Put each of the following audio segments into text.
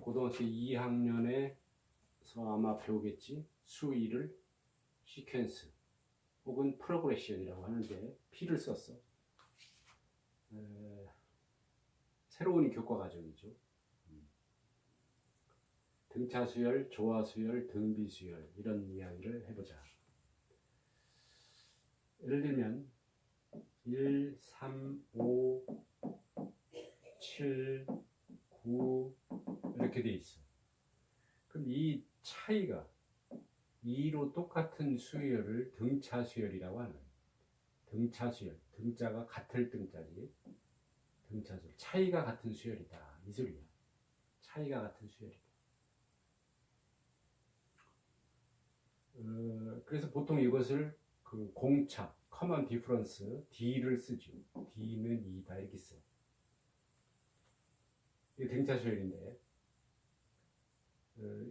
고등학교 2학년에서 아마 배우겠지. 수2를 시퀀스 혹은 프로그레션이라고 하는데 P를 썼어. 새로운 교과 과정이죠. 등차 수열, 조화 수열, 등비 수열 이런 이야기를 해보자. 예를 들면 1, 3, 5, 7, 9 이렇게 돼 있어. 그럼 이 차이가 2로 똑같은 수열을 등차 수열이라고 하는 거예요. 등차 수열, 등자가 같을 등자지. 등차 수열, 차이가 같은 수열이다 이 소리야. 차이가 같은 수열이다. 그래서 보통 이것을 그 공차, common difference, D를 쓰죠. D는 2다 이렇게 써. 이게 등차 수열인데,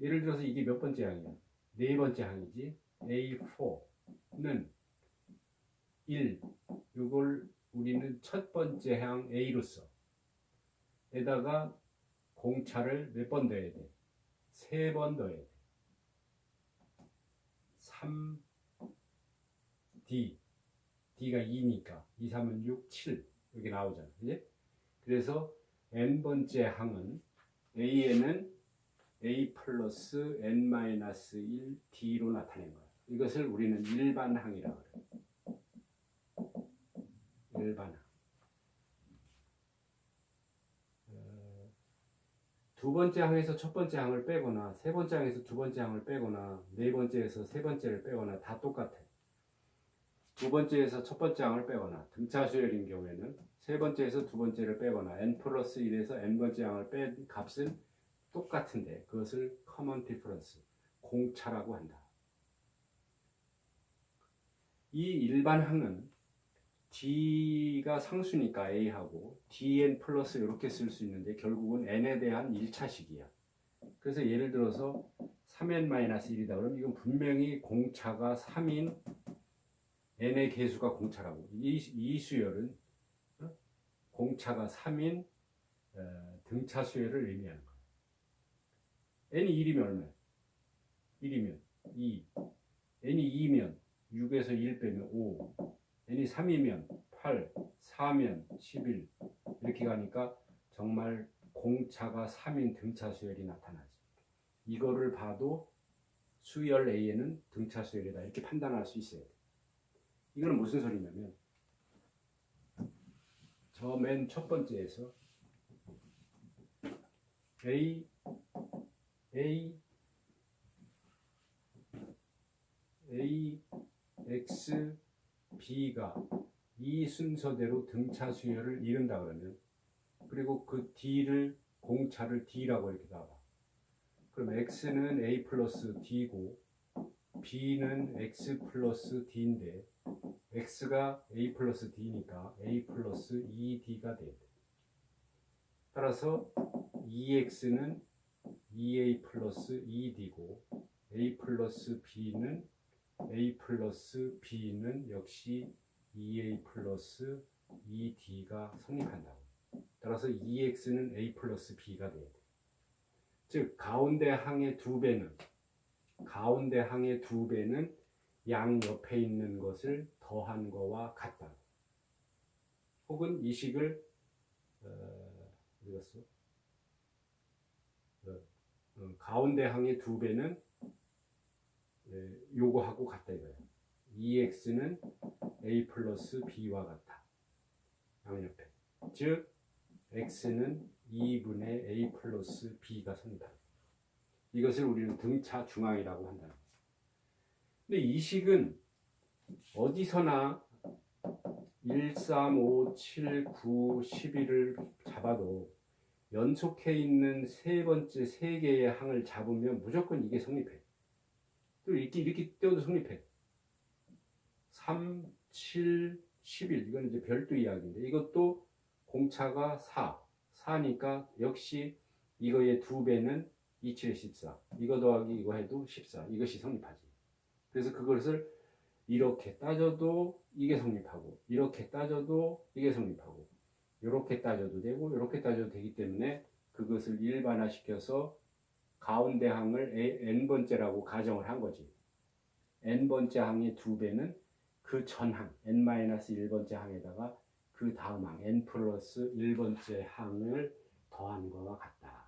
예를 들어서 이게 몇 번째 항이야? 네 번째 항이지. A4는 1, 이걸 우리는 첫 번째 항 A로 써. 에다가 공차를 몇 번 넣어야 돼? 3번 넣어야 돼. 3D, D가 2니까 2, 3은 6, 7 이렇게 나오잖아. 그지? 그래서 n번째 항은 A에는 A 플러스 n-1 D로 나타낸 거야. 이것을 우리는 일반항이라고 그래. 일반항. 두 번째 항에서 첫 번째 항을 빼거나 세 번째 항에서 두 번째 항을 빼거나 네 번째에서 세 번째를 빼거나 다 똑같아. 두 번째에서 첫 번째 항을 빼거나 등차 수열인 경우에는 세 번째에서 두 번째를 빼거나 n 플러스 1에서 n 번째 항을 뺀 값은 똑같은데 그것을 common difference, 공차라고 한다. 이 일반항은 D가 상수니까 A하고 Dn 플러스 이렇게 쓸 수 있는데 결국은 n에 대한 1차식이야. 그래서 예를 들어서 3n-1이다 그러면 이건 분명히 공차가 3인 n의 개수가 공차라고. 이 수열은 공차가 3인 등차 수열을 의미하는 거야. n이 1이면 얼마야? 1이면 2, n이 2면 6에서 1 빼면 5, n이 3이면 8, 4면 11 이렇게 가니까 정말 공차가 3인 등차 수열이 나타나지. 이거를 봐도 수열 A에는 등차 수열이다 이렇게 판단할 수 있어야 돼. 이거는 무슨 소리냐면 저 맨 첫 번째에서 A, X, B가 이 순서대로 등차 수열을 이룬다 그러면 그리고 그 D를 공차를 D라고 이렇게 나와. 그럼 X는 A 플러스 D고 B는 X 플러스 D인데 X가 A 플러스 D니까 A 플러스 2D가 돼. 따라서 2X는 2A 플러스 2D고 A 플러스 B는 A 플러스 B는 역시 2A 플러스 2D가 성립한다고. 따라서 2X는 A 플러스 B가 돼야 돼. 즉 가운데 항의 2배는 양 옆에 있는 것을 더한 거와 같다. 혹은 이 식을 어디갔어? 가운데 항의 2배는 요거하고 같다 이거야. 2x는 a 플러스 b와 같다. 양옆에. 즉 x는 2분의 a 플러스 b가 성립한다. 이것을 우리는 등차 중항이라고 한다. 근데 이 식은 어디서나 1, 3, 5, 7, 9, 11을 잡아도 연속해 있는 세 번째 세 개의 항을 잡으면 무조건 이게 성립해. 또 이렇게 떼어도 성립해. 3, 7, 11 이건 이제 별도 이야기인데 이것도 공차가 4니까 역시 이거의 2배는 2, 7, 14 이거 더하기 이거 해도 14 이것이 성립하지. 그래서 그것을 이렇게 따져도 이게 성립하고 이렇게 따져도 이게 성립하고 이렇게 따져도 되고 이렇게 따져도 되기 때문에 그것을 일반화시켜서 가운데 항을 n번째라고 가정을 한 거지. n번째 항의 2배는 그 전항 n-1번째 항에다가 그 다음 항 n 플러스 1번째 항을 더한 거와 같다.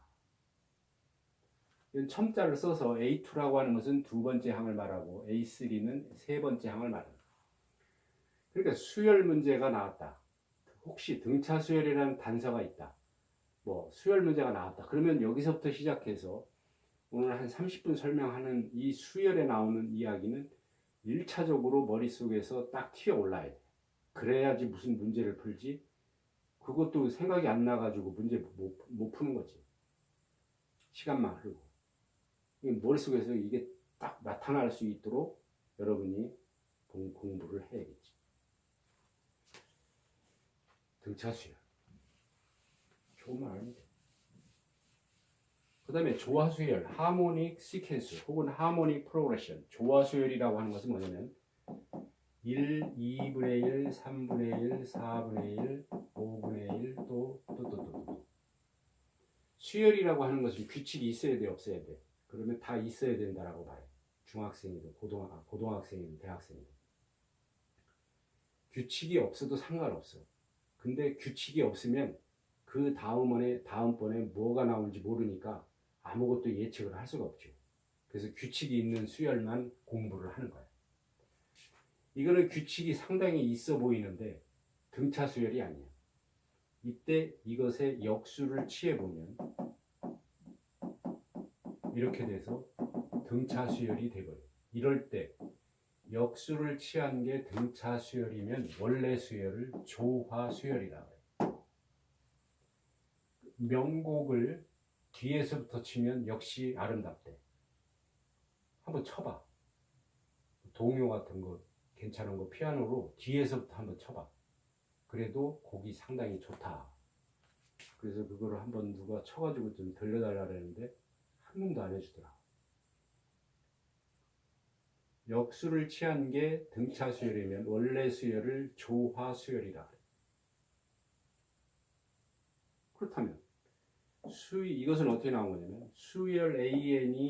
이건 첨자를 써서 A2라고 하는 것은 2번째 항을 말하고 A3는 3번째 항을 말합니다. 그러니까 수열 문제가 나왔다. 혹시 등차 수열이라는 단서가 있다. 뭐 수열 문제가 나왔다. 그러면 여기서부터 시작해서 오늘 한 30분 설명하는 이 수열에 나오는 이야기는 1차적으로 머릿속에서 딱 튀어 올라야 돼. 그래야지 무슨 문제를 풀지. 그것도 생각이 안 나가지고 문제 못 푸는 거지. 시간만 흐르고. 머릿속에서 이게 딱 나타날 수 있도록 여러분이 공부를 해야겠지. 등차 수열. 좋은 말 아닙니다. 그 다음에 조화 수열, 하모닉 시퀀스 혹은 하모닉 프로그레션. 조화 수열이라고 하는 것은 뭐냐면 1, 2분의 1, 3분의 1, 4분의 1, 5분의 1, 또. 수열이라고 하는 것은 규칙이 있어야 돼, 없어야 돼? 그러면 다 있어야 된다라고 봐요. 중학생이든 고등학생이든 대학생이든. 규칙이 없어도 상관없어. 근데 규칙이 없으면 그 다음번에 뭐가 나올지 모르니까 아무것도 예측을 할 수가 없죠. 그래서 규칙이 있는 수열만 공부를 하는 거예요. 이거는 규칙이 상당히 있어 보이는데 등차 수열이 아니야. 이때 이것의 역수를 취해보면 이렇게 돼서 등차 수열이 되거든요. 이럴 때 역수를 취한 게 등차 수열이면 원래 수열을 조화 수열이라고 해요. 명곡을 뒤에서부터 치면 역시 아름답대. 한번 쳐봐. 동요 같은 거 괜찮은 거 피아노로 뒤에서부터 한번 쳐봐. 그래도 곡이 상당히 좋다. 그래서 그거를 한번 누가 쳐가지고 좀 들려달라 그랬는데 한 번도 안 해주더라. 역수를 취한 게 등차 수열이면 원래 수열을 조화 수열이라 그래. 그렇다면 이것은 어떻게 나온 거냐면 수열 AN이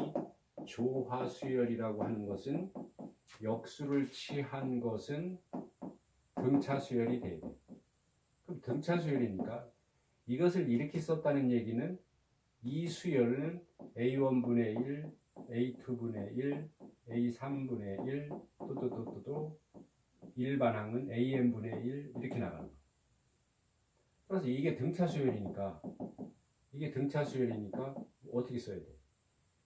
조화 수열이라고 하는 것은 역수를 취한 것은 등차 수열이 돼야 돼. 그럼 등차 수열이니까 이것을 이렇게 썼다는 얘기는 이 수열은 A1분의 1, A2분의 1, A3분의 1, 또 일반항은 AN분의 1 이렇게 나가는 거예요. 그래서 이게 등차 수열이니까 어떻게 써야 돼?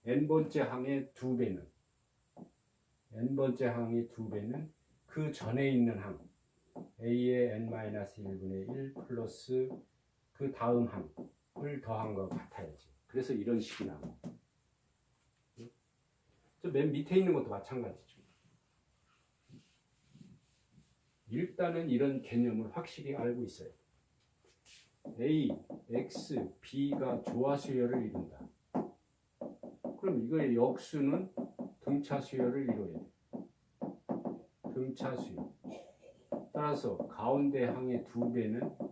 n번째 항의 2배는 그 전에 있는 항 A의 n-1분의 1 플러스 그 다음 항을 더한 것 같아야지. 그래서 이런 식이 나와. 저 맨 밑에 있는 것도 마찬가지죠. 일단은 이런 개념을 확실히 알고 있어야 돼. A, X, B가 조화 수열을 이룬다. 그럼 이거의 역수는 등차 수열을 이루어야 돼. 등차 수열. 따라서 가운데 항의 2배는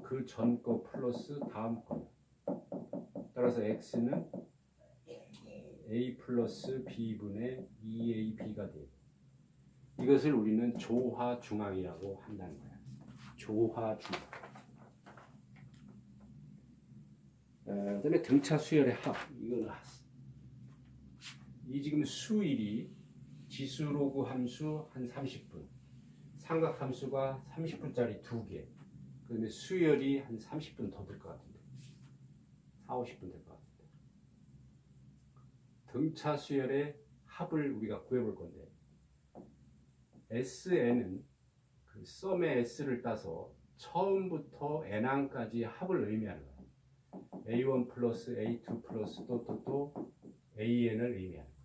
그 전 거 플러스 다음 거야. 따라서 X는 A 플러스 B분의 2AB가 돼. 이것을 우리는 조화중항이라고 한다는 거야. 조화중항. 그 다음에 등차 수열의 합. 이거는 이 지금 수일이 지수로그 함수 한 30분. 삼각 함수가 30분짜리 2개. 그 다음에 수열이 한 30분 더 될 것 같은데. 40-50분 될 것 같은데. 등차 수열의 합을 우리가 구해볼 건데 SN은 그 썸의 S를 따서 처음부터 N항까지 합을 의미하는 거예요. A1 플러스 A2 플러스 또 AN을 의미하는 거예요.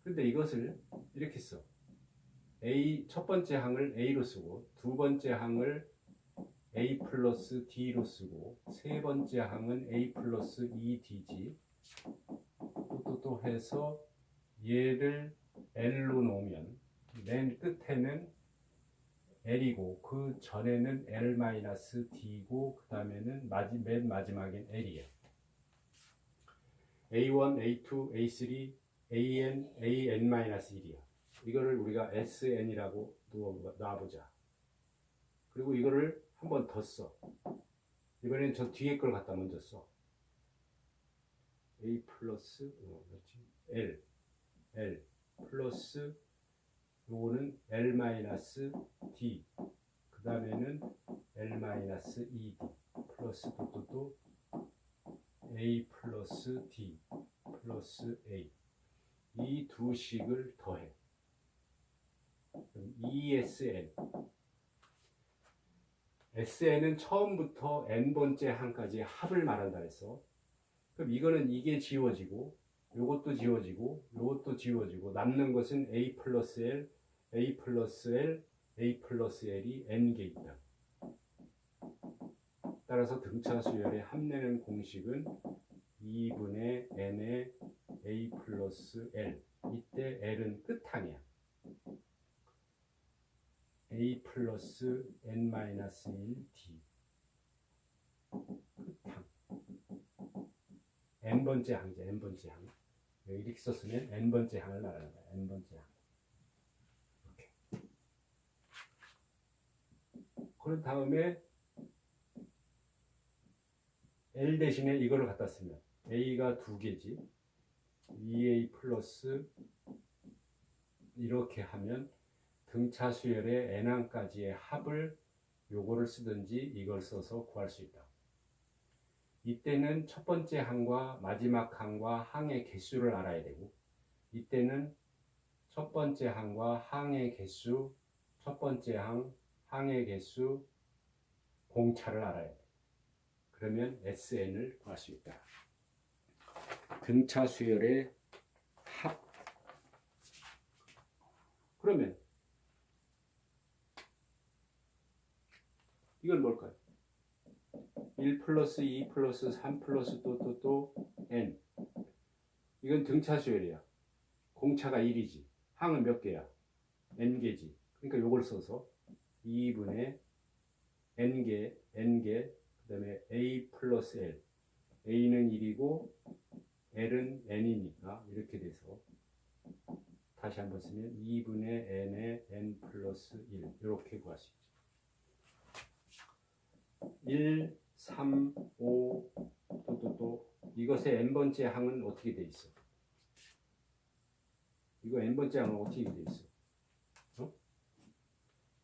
근데 이것을 이렇게 써. 첫 번째 항을 A로 쓰고 두 번째 항을 A 플러스 D로 쓰고 세 번째 항은 A 플러스 2D지. 또 해서 얘를 L로 놓으면 맨 끝에는 L이고 그 전에는 L-D고 그 다음에는 맨 마지막엔 L이에요. A1, A2, A3, AN, AN-1이야. 이거를 우리가 SN이라고 놔보자. 그리고 이거를 한 번 더 써. 이번엔 저 뒤에 걸 갖다 먼저 써. A 플러스 L, L 플러스 요거는 L 마이너스 D. 그 다음에는 L 마이너스 ED 플러스 또 A 플러스 D 플러스 A. 이 두 식을 더해. 그럼 ESN. SN은 처음부터 n번째 항까지 합을 말한다 했어. 그럼 이거는 이게 지워지고 요것도 지워지고 요것도 지워지고 남는 것은 A 플러스 L, A 플러스 L, A 플러스 L이 n개 있다. 따라서 등차 수열의 합내는 공식은 2분의 n의 A 플러스 L. 이때 L은 끝항이야. A 플러스 n-1 D 끝항. n번째 항이죠. n번째 항. 이렇게 썼으면 n번째 항을 말하는 거야. n번째 항. 이렇게. 그런 다음에 L 대신에 이거를 갖다 쓰면 A가 두 개지. 2A 플러스 이렇게 하면 등차 수열의 n항까지의 합을 요거를 쓰든지 이걸 써서 구할 수 있다. 이때는 첫 번째 항과 마지막 항과 항의 개수를 알아야 되고, 이때는 첫 번째 항과 항의 개수, 첫 번째 항, 항의 개수, 공차를 알아야 돼. 그러면 SN을 구할 수 있다. 등차 수열의 합. 그러면 이건 뭘까요? 1 플러스 2 플러스 3 플러스 또 n. 이건 등차 수열이야. 공차가 1이지. 항은 몇 개야? n개지. 그러니까 요걸 써서 2분의 n개, 그 다음에 a 플러스 l. a는 1이고 l은 n이니까 이렇게 돼서 다시 한번 쓰면 2분의 n의 n 플러스 1. 이렇게 구할 수 있죠. 1, 3, 5, 또 이것의 n번째 항은 어떻게 돼 있어? 이거 n번째 항은 어떻게 돼 있어? 어?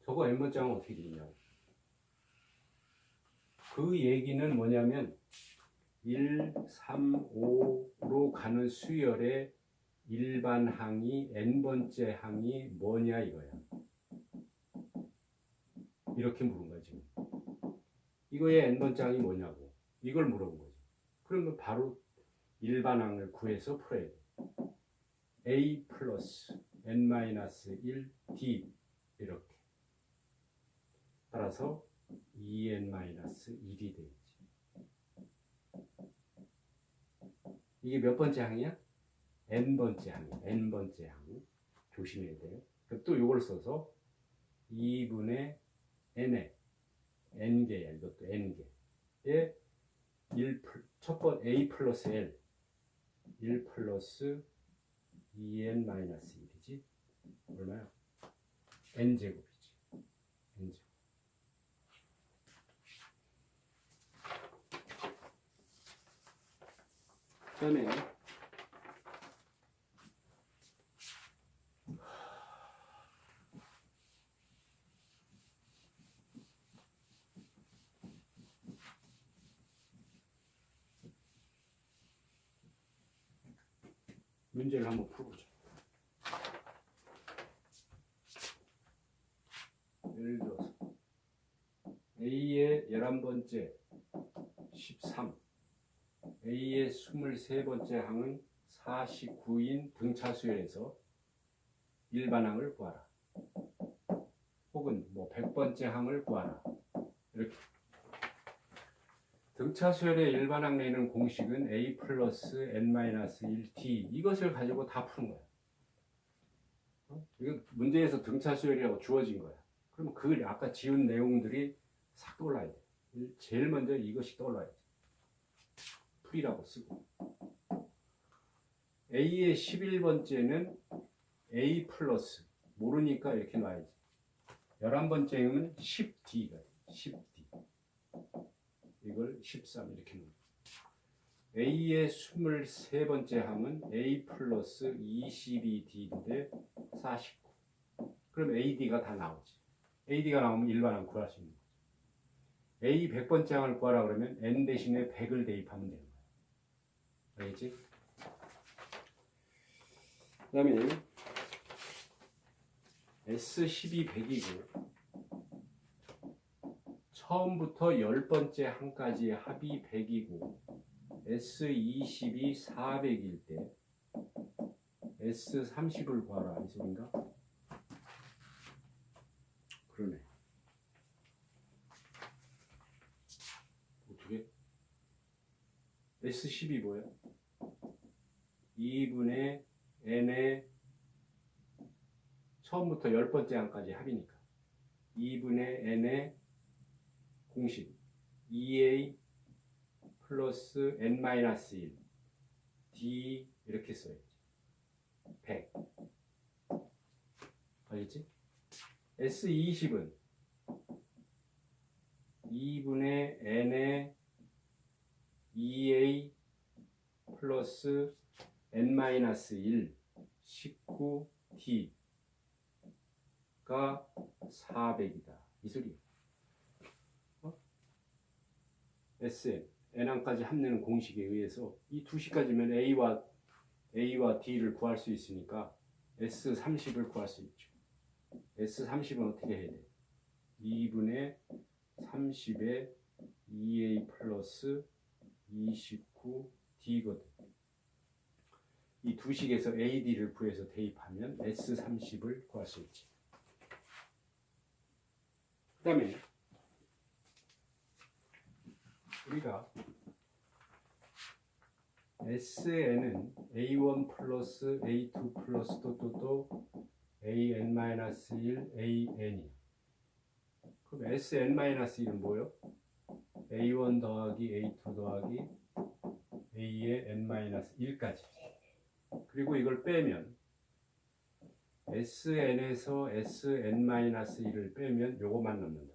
저거 n번째 항은 어떻게 돼 있냐고. 그 얘기는 뭐냐면 1, 3, 5로 가는 수열의 일반 항이 n번째 항이 뭐냐 이거야. 이렇게 물은 거야 지금. 이거의 n번째 항이 뭐냐고. 이걸 물어본 거지. 그러면 바로 일반항을 구해서 풀어야 돼. A 플러스 n-1 D 이렇게. 따라서 2n-1이 되겠지. 이게 몇 번째 항이야? n번째 항이야. n번째 항. 조심해야 돼요. 또 이걸 써서 2분의 n에 n개야. 이것도 n개에 첫 번 A 플러스 L 1 플러스 2n-1이지. 얼마야? n제곱이지. n제곱. 그 다음에 문제를 한번 풀어보자. 예를 들어서 A의 11번째 13, A의 23번째 항은 49인 등차수열에서 일반항을 구하라. 혹은 뭐 100번째 항을 구하라. 이렇게. 등차수열의 일반항 내는 공식은 A 플러스 n-1 D. 이것을 가지고 다 푸는 거야. 이거 문제에서 등차수열이라고 주어진 거야. 그러면 그 아까 지운 내용들이 싹 떠올라야 돼. 제일 먼저 이것이 떠올라야 돼. 풀이라고 쓰고. A의 11번째는 A 플러스 모르니까 이렇게 놔야지. 11번째는 10D가 돼. 10D. 이걸 13 이렇게 놓는. A의 23번째 항은 A 플러스 22D인데 49. 그럼 AD가 다 나오지. AD가 나오면 일반항 구할 수 있는 거죠. A 100번째 항을 구하라 그러면 N 대신에 100을 대입하면 되는 거야. 알겠지? 그 다음에 S12 100이고 처음부터 10번째 항까지의 합이 100이고 S20이 400일 때 S30을 구하라 이 소린가? 그러네. 어떻게? S10이 뭐야? 2분의 n의 처음부터 10번째 항까지 합이니까 2분의 n의 공식 2a 플러스 n-1 d 이렇게 써야지. 100 알겠지? S20은 2분의 n의 2a 플러스 n-1 19d가 400이다 이 소리야. Sn, n항까지 합내는 공식에 의해서 이 두 식까지면 A와 D를 구할 수 있으니까 S30을 구할 수 있죠. S30은 어떻게 해야 돼? 2분의 30의 2A 플러스 29D거든. 이 두 식에서 AD를 구해서 대입하면 S30을 구할 수 있지. 그 다음에 우리가 SN은 A1 플러스 A2 플러스 또 AN-1 AN이야. 그럼 SN-1은 뭐예요? A1 더하기 A2 더하기 A의 N-1까지. 그리고 이걸 빼면 SN에서 SN-1을 빼면 요것만 남는다.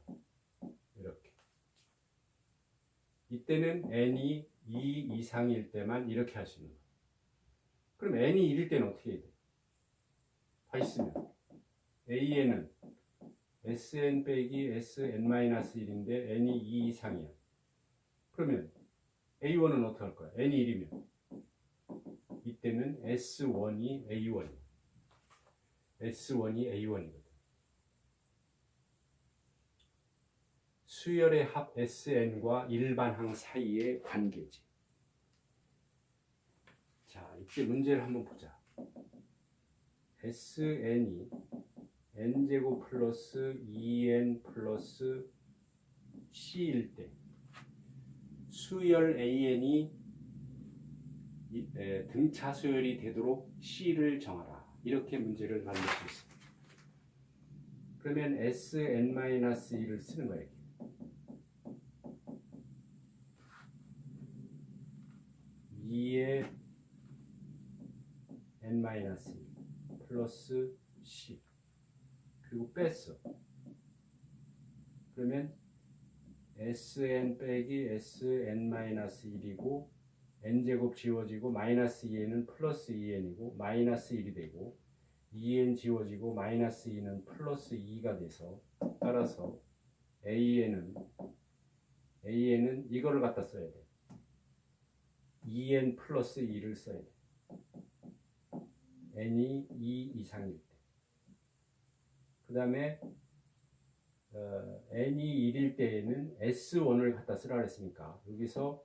이렇게. 이때는 n이 2 이상일 때만 이렇게 할 수 있는 거야. 그럼 n이 1일 때는 어떻게 해야 돼? 다시 쓰면 AN은 SN 빼기 SN-1인데 n이 2 이상이야. 그러면 A1은 어떻게 할 거야? n이 1이면 이때는 S1이 A1이야. S1이 A1이거든. 수열의 합 SN과 일반항 사이의 관계지. 자, 이때 문제를 한번 보자. SN이 n제곱 플러스 2n 플러스 c일 때 수열 AN이 등차 수열이 되도록 c를 정하라. 이렇게 문제를 만들 수 있습니다. 그러면 SN-1을 쓰는 거예요. 2의 n-1 플러스 c 그리고 뺐어. 그러면 sn 빼기 sn-1이고 n제곱 지워지고 마이너스 2n은 플러스 2n이고 마이너스 1이 되고 2n 지워지고 마이너스 2는 플러스 2가 돼서 따라서 AN은 이거를 갖다 써야 돼. 2n 플러스 2를 써야 돼. n이 2 이상일 때. 그 다음에 n이 1일 때에는 S1을 갖다 쓰라 그랬으니까 여기서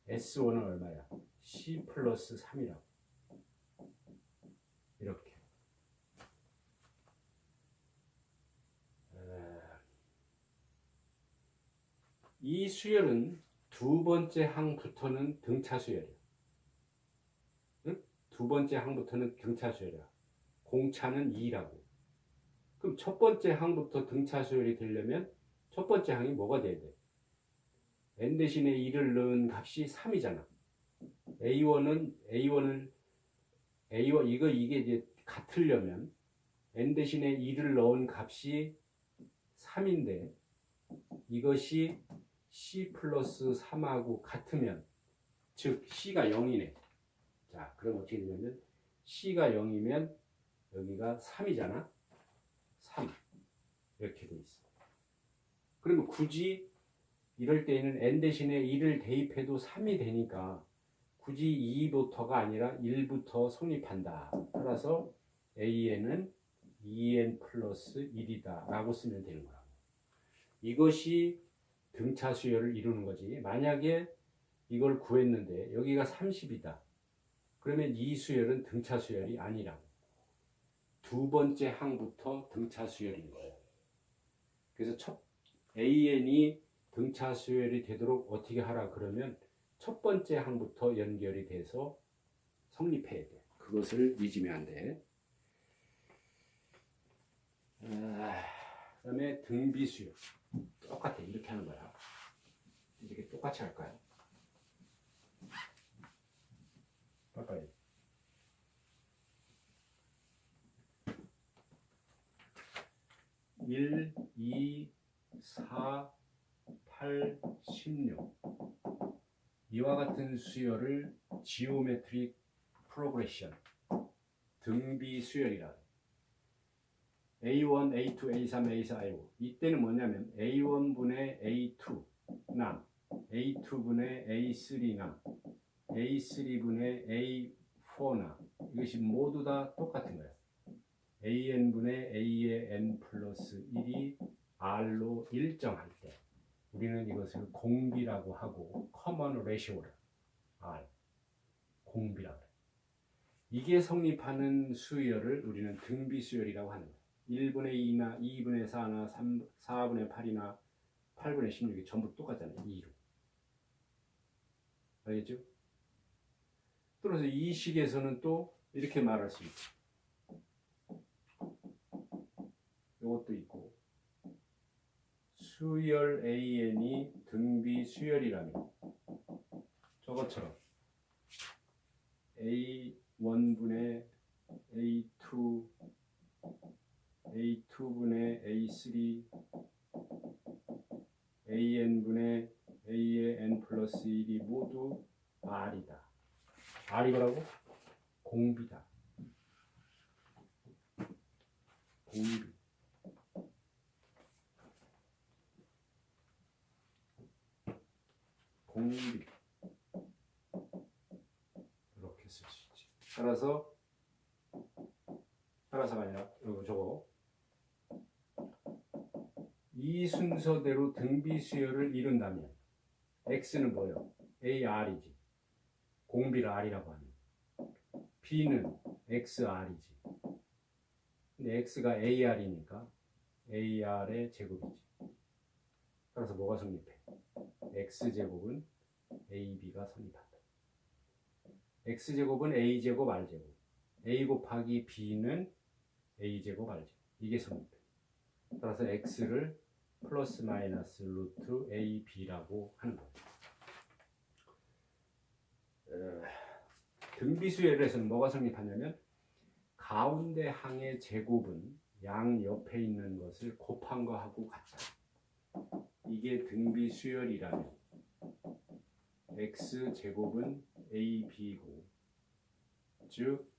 S1은 얼마야? C 플러스 3이라고. 이렇게. 이 수열은 두 번째 항부터는 등차 수열이야. 응? 두 번째 항부터는 등차 수열이야. 공차는 2라고. 그럼 첫 번째 항부터 등차 수열이 되려면 첫 번째 항이 뭐가 돼야 돼? n 대신에 2를 넣은 값이 3이잖아. A1을 A와 이게 이제 같으려면 n 대신에 2를 넣은 값이 3인데 이것이 C 플러스 3하고 같으면 즉 C가 0이네. 자, 그럼 어떻게 되냐면 C가 0이면 여기가 3이잖아. 3 이렇게 돼 있어. 그러면 굳이 이럴 때에는 n 대신에 2를 대입해도 3이 되니까 굳이 2부터가 아니라 1부터 성립한다. 따라서 AN은 2N 플러스 1이다 라고 쓰면 되는 거야. 이것이 등차 수열을 이루는 거지. 만약에 이걸 구했는데 여기가 30이다. 그러면 이 수열은 등차 수열이 아니라고. 두 번째 항부터 등차 수열인 거예요. 그래서 AN이 등차 수열이 되도록 어떻게 하라 그러면 첫 번째 항부터 연결이 돼서 성립해야 돼. 그것을 잊으면 안 돼. 그 다음에 등비수열. 똑같아. 이렇게 하는 거야. 이렇게 똑같이 할까요? 가까이. (1, 2, 4, 8, 16) 이와 같은 수열을 지오메트릭 프로그레션 등비 수열이라. A1, A2, A3, A4, A5 이때는 뭐냐면 A1분의 A2 남, A2분의 A3 남, A3분의 A4 남 이것이 모두 다 똑같은 거야. AN분의 A의 N 플러스 1이 R로 일정할 때 우리는 이것을 공비라고 하고 커먼 레시오를 R 공비라고 해요. 이게 성립하는 수열을 우리는 등비 수열이라고 하는 거예요. 1분의 2나 2분의 4나 4분의 8이나 8분의 16이 전부 똑같잖아요. 2로. 알겠죠? 따라서 이 식에서는 또 이렇게 말할 수 있어요. 이것도 있고 수열 AN이 등비 수열이라면 저것처럼 A1분의 A2 A2분의 A3 AN분의 A의 N 플러스 1이 모두 R이다. R이 뭐라고? 공비다. 공비. 공비. 이렇게 쓸 수 있지. 따라서가 아니라 저거 이 순서대로 등비 수열을 이룬다면 X는 뭐예요? AR이지. 공비를 R이라고 하면 B는 XR이지. 근데 X가 AR이니까 AR의 제곱이지. 따라서 뭐가 성립해? X제곱은 AB가 성립한다. X제곱은 A제곱 R제곱. A 곱하기 B는 A제곱 R제곱. 이게 성립해. 따라서 X를 플러스 마이너스 루트 AB라고 하는 거예요. 등비수열에서는 뭐가 성립하냐면 가운데 항의 제곱은 양 옆에 있는 것을 곱한 거하고 같다. 이게 등비수열이라면 X제곱은 AB고 즉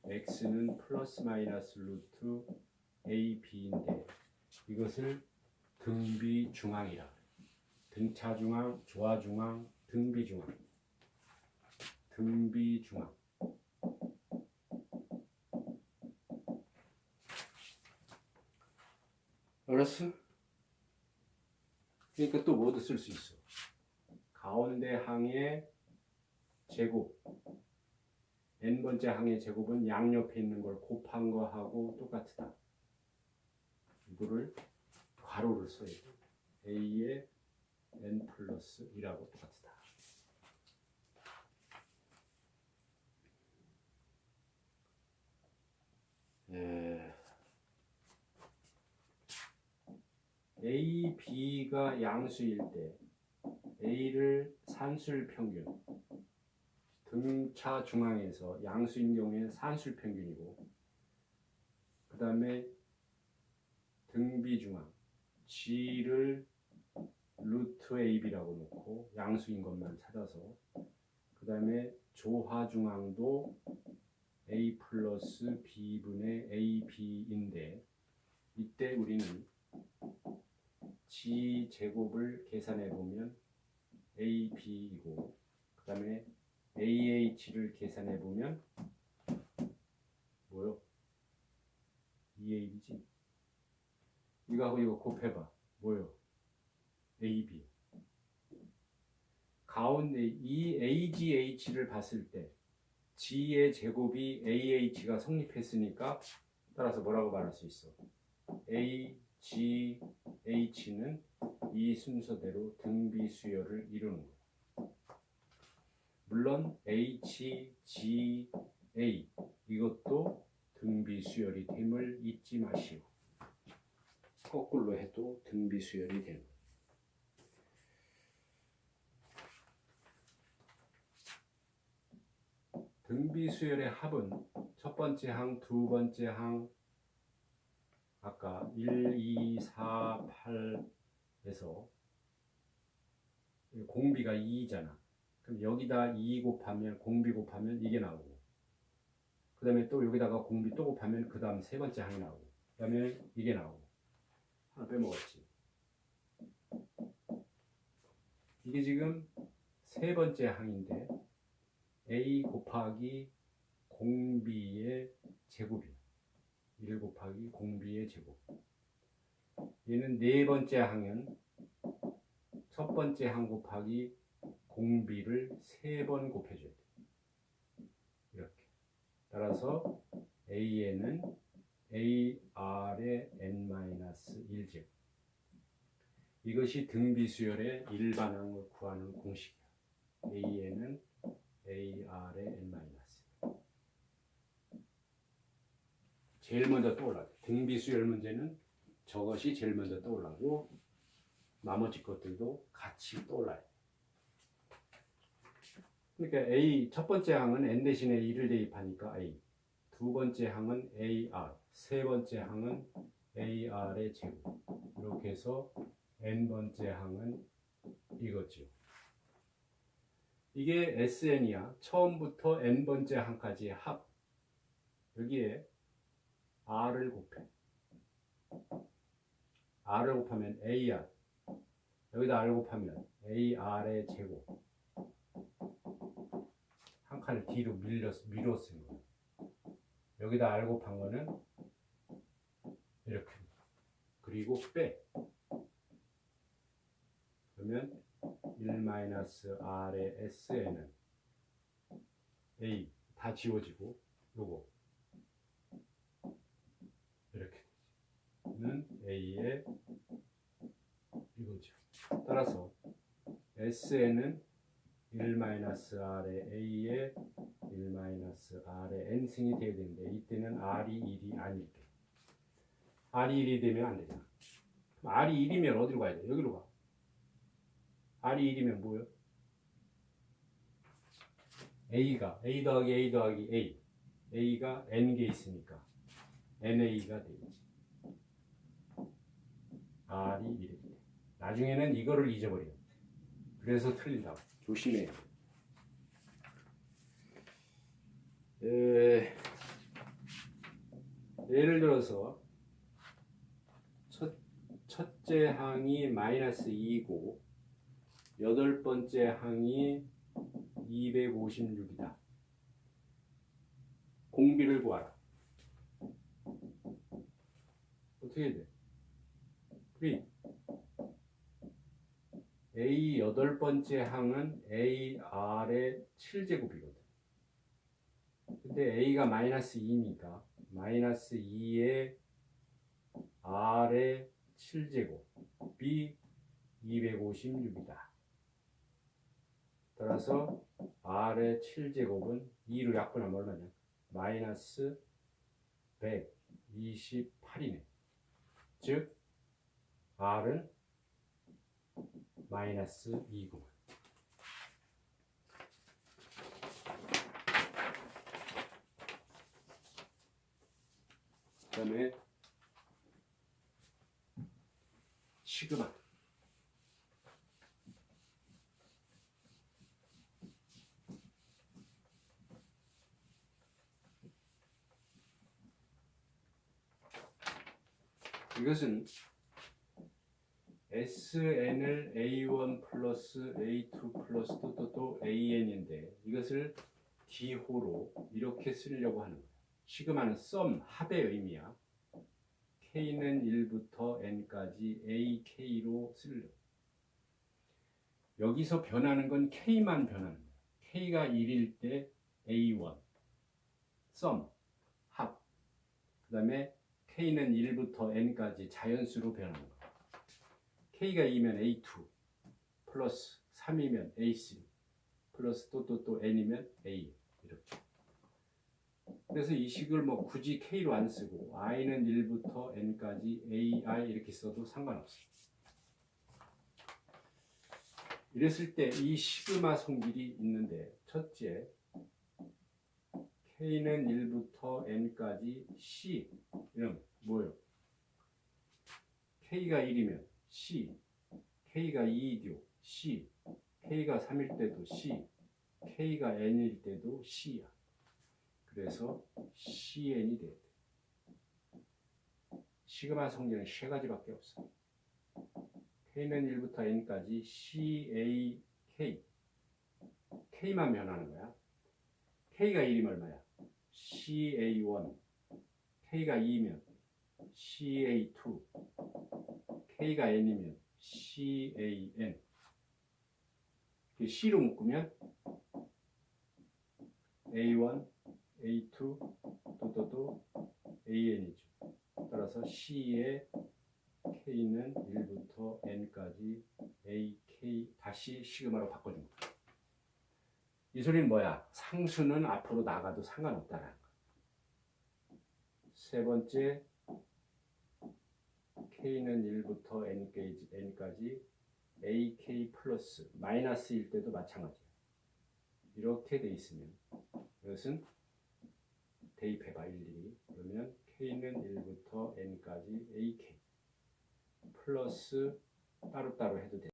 X는 플러스 마이너스 루트 AB인데 이것을 등비중앙이라 그래요. 등차중앙, 조화중앙, 등비중앙. 등비중앙. 알았어? 그러니까 또 뭐도 쓸 수 있어. 가운데 항의 제곱 n번째 항의 제곱은 양옆에 있는 걸 곱한 거하고 똑같다. 이거를 괄호를 써야 돼. a의 n 플러스 1하고 똑같다. A, B가 양수일 때 A를 산술 평균 등차 중앙에서 양수인 경우에 산술 평균이고, 그 다음에 등비 중앙 G를 루트 AB라고 놓고 양수인 것만 찾아서, 그 다음에 조화 중앙도 A 플러스 B분의 AB인데, 이때 우리는 G 제곱을 계산해 보면 AB이고, 그 다음에 AH를 계산해 보면 뭐요? 2AB지. 이거하고 이거 곱해봐. 뭐요? AB. 가운데 이 AGH를 봤을 때 G의 제곱이 AH가 성립했으니까 따라서 뭐라고 말할 수 있어? AGH는 이 순서대로 등비 수열을 이루는 거야. 물론 HGA 이것도 등비 수열이 됨을 잊지 마시고, 거꾸로 해도 등비 수열이 되는 거야. 등비 수열의 합은 첫 번째 항, 두 번째 항, 아까 1, 2, 4, 8에서 공비가 2잖아. 그럼 여기다 2 곱하면, 공비 곱하면 이게 나오고, 그 다음에 또 여기다가 공비 또 곱하면 그 다음 세 번째 항이 나오고, 그 다음에 이게 나오고. 하나 빼먹었지. 이게 지금 세 번째 항인데 A 곱하기 공비의 제곱이야. 1 곱하기 공비의 제곱. 얘는 네 번째 항은 첫 번째 항 곱하기 공비를 3번 곱해줘야 돼. 이렇게. 따라서 A에는 AR의 n-1제곱. 이것이 등비수열의 일반항을 구하는 공식이야. A에는 AR의 n-1. 제일 먼저 떠올라. 등비수열 문제는 저것이 제일 먼저 떠올라고, 나머지 것들도 같이 떠올라야 돼. 그러니까 A 첫 번째 항은 n 대신에 2를 대입하니까 A, 두 번째 항은 AR, 세 번째 항은 AR의 제곱. 이렇게 해서 n 번째 항은 이거죠. 이게 SN이야. 처음부터 n 번째 항까지의 합. 여기에 R을 곱해. R을 곱하면 AR. 여기다 R 곱하면 AR의 제곱. 한 칸을 뒤로 밀어 쓴 거예요. 여기다 R 곱한 거는 이렇게. 그리고 빼. 그러면 1-R의 SN은 A 다 지워지고, 요거 이렇게 되는 A의 이거죠. 따라서 SN은 1-R의 A의 1-R의 N승이 되어야 되는데, 이때는 R이 1이 아닐 때. R이 1이 되면 안 되잖아. R이 1이면 어디로 가야 돼? 여기로 가. R이 1이면 뭐예요? A가 A 더하기 A 더하기 A. A가 N개 있으니까 NA가 되겠지. R이 1일 때. 나중에는 이거를 잊어버려. 그래서 틀린다고. 조심해야 돼. 예를 들어서 첫째 항이 -2이고 여덟 번째 항이 256이다. 공비를 구하라. 어떻게 해야 돼? 프리. A 여덟 번째 항은 AR의 7제곱이거든. 근데 A가 -2니까 -2의 R의 7제곱이 256이다. 따라서 R의 7제곱은 2로 약분하면 얼마냐? -128이네. 즉 R은 -2구만. 다음에 시그마. 이것은 SN을 A1 플러스 A2 플러스 또 AN인데 이것을 D호로 이렇게 쓰려고 하는 거예요. 시그마는 썸, 합의 의미야. K는 1부터 N까지 AK로 쓰려고. 여기서 변하는 건 K만 변하는 거예요. K가 1일 때 A1, 썸, 합. 그 다음에 K는 1부터 N까지 자연수로 변하는 거예요. K가 2면 A2 플러스 3이면 A3 플러스 또 N이면 A 이렇게. 그래서 이 식을 뭐 굳이 K로 안 쓰고 I는 1부터 N까지 AI 이렇게 써도 상관없어요. 이랬을 때 이 시그마 성질이 있는데 첫째 K는 1부터 N까지 C 이런 뭐예요? K가 1이면 C, K가 2이dio C, K가 3일 때도 C, K가 N일 때도 C야. 그래서 CN이 돼야 돼. 시그마 성질은 세 가지밖에 없어. K는 1부터 N까지 CAK. K만 변하는 거야. K가 1이면 얼마야? CA1. K가 2면 CA2. K가 N이면 CAN. C로 묶으면 A1, A2, 또 AN이죠. 따라서 C의 K는 1부터 N까지 AK 다시 시그마로 바꿔줍니다. 이 소리는 뭐야? 상수는 앞으로 나가도 상관없다라는 거. 세 번째, K는 1부터 N까지 AK 플러스 마이너스일 때도 마찬가지야. 이렇게 돼 있으면 이것은 대입해봐 일일이. 그러면 K는 1부터 N까지 AK 플러스 따로따로 해도 돼.